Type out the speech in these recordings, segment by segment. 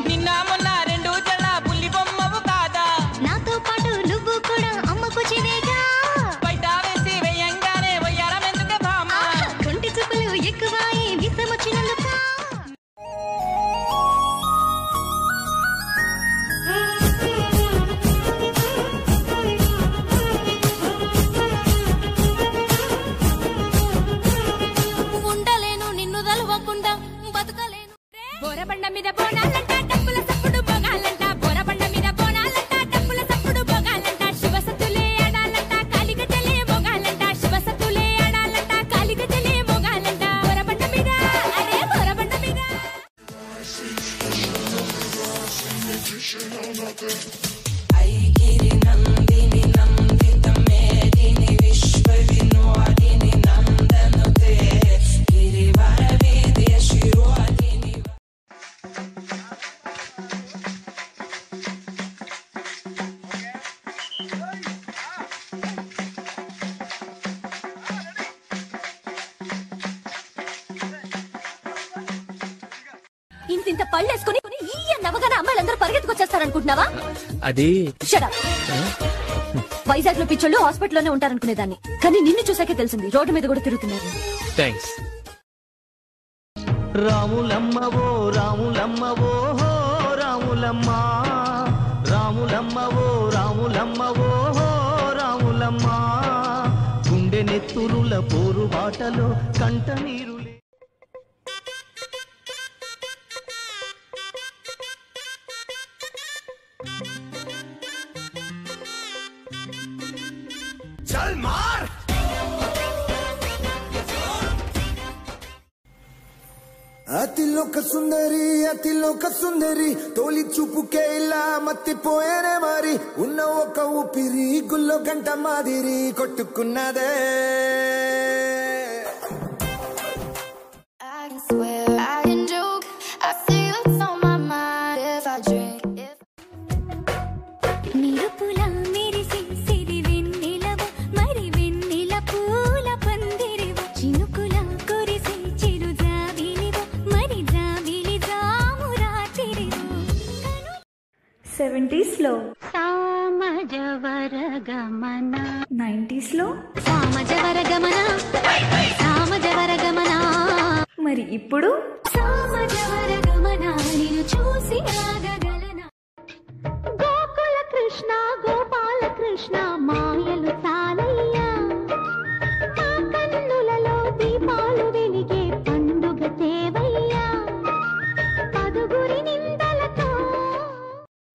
నిన్న మొన్న రెండు జల పుల్లి బొమ్మవు కాదా నాతో పాటు నువ్వు కూడా అమ్మకు చివేగా బయట వేసి వేయంగానే వయ్యారం ఎందుకే భామ కొంటి చూపులు ఎక్కువాయి విసమొచ్చినందుక ఉండలేను నిన్ను తలవకుండా బతకలేను బోరబండ మీద బోనాలంట డప్పుల సప్పుడు బొగాలంట బోరబండ మీద బోనాలంట డప్పుల సప్పుడు బొగాలంట శివసత్తులే ఆడాలంట కాలిగజలే బొగాలంట శివసత్తులే ఆడాలంట కాలిగజలే బొగాలంట బోరబండ మీద అరే బోరబండ మీద ఐగిరి నందిని నందిత మేదిని విశ్వ వినోదిని నందనుతే గిరివర వేద్య శిరోదిని ఇంత పళ్ళేసుకుని ఈ నవగానే అమ్మాయిలందరూ పరిగెత్తుకొచ్చేస్తారనుకుంటున్నావా అది వైజాగ్ లో పిచ్చోళ్ళు హాస్పిటల్లోనే ఉంటారనుకునేదాన్ని కానీ నిన్ను చూసాకే తెలిసింది రోడ్డు మీద కూడా తిరుగుతున్నారు థ్యాంక్స్. రాములమ్మవో రాములమ్మవో హో రాములమ్మ రాములమ్మవో రాములమ్మవో హో రాములమ్మ గుండె నెత్తురుల పోరు బాటలో కంట నీరులే అతిలోక సుందరి తోలి చూపుకే ఇలా మత్తిపోయేనే మరి ఉన్న ఒక ఊపిరి గుల్లో గంట మాదిరి కొట్టుకున్నదే నిరుపుల మెరిసి సిరి వెన్నెలవు మరి వెన్నెల పూల పందిరివు చినుకుల కురిసి చిరు జాబిలివు మరి జాబిలి జాము రాత్రివు 70s లో సామజవరగమన 90s లో సామజవరగమన సామజవరగమన మరి ఇప్పుడు సామజవరగమన నిన్ను చూసి ఆగగలన గోకుల కృష్ణ గోపాల కృష్ణ మాయలు చాలయ్యా మా కన్నులలో దీపాలు వెలిగే పండుగ తేవయ్యా పదుగురి నిందలతో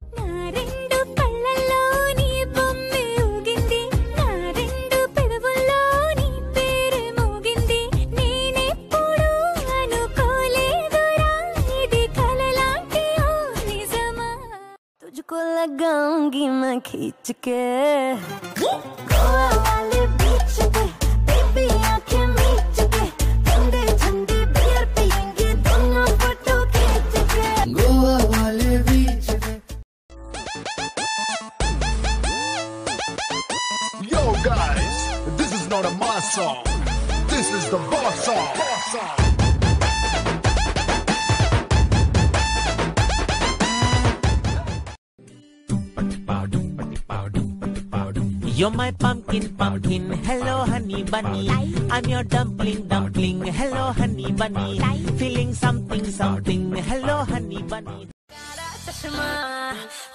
నా రెండు కళ్ళల్లో నీ బొమ్మే ఊగింది నా రెండు పెదవుల్లో నీ పేరే మోగింది నేనెప్పుడు అనుకోలేదురా ఇది కలలాంటి ఓ నిజమా तुझको लगाऊंगी मैं खींच के गोवा वाले बीच पे बेबी आंखें मीच के ठंडे ठंडे बियर पियेंगे दोनों फोटो खींच के गोवा वाले बीच पे Yo guys, this is not a mass song. This is the boss song. You're my pumpkin, pumpkin. Hello, honey bunny. I'm your dumpling, dumpling. Hello, honey bunny. Feeling something, something. Hello, honey bunny. चश्मा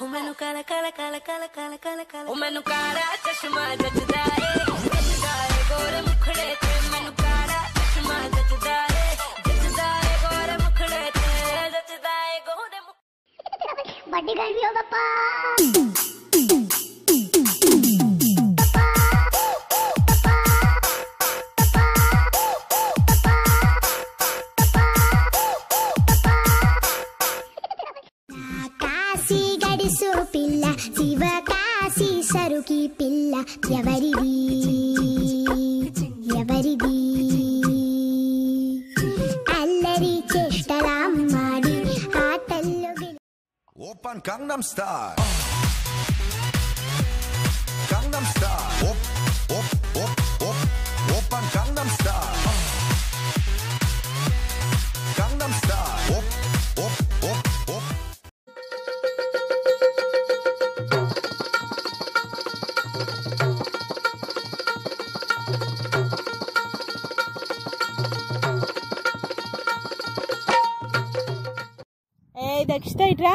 ओ मैनू काला काला काला काला काला काला काला ओ मैनू काला चश्मा जचदा है गोरे मुखड़े ते मैनू काला चश्मा जचदा है गोरे मुखड़े ते जचदा है गोरे बड़ी गर्मी हो पापा పిల్ల శివకాశి సరుకి పిల్ల ఎవరిది ఎవరిది అల్లరి చేష్టలా మాడి ఆటల్లో Open Gangnam Style. Gangnam Style. Op, op, op, op. Open Gangnam Style. Gangnam Style. Op, op, op, op. దక్షిణ ఇట్రా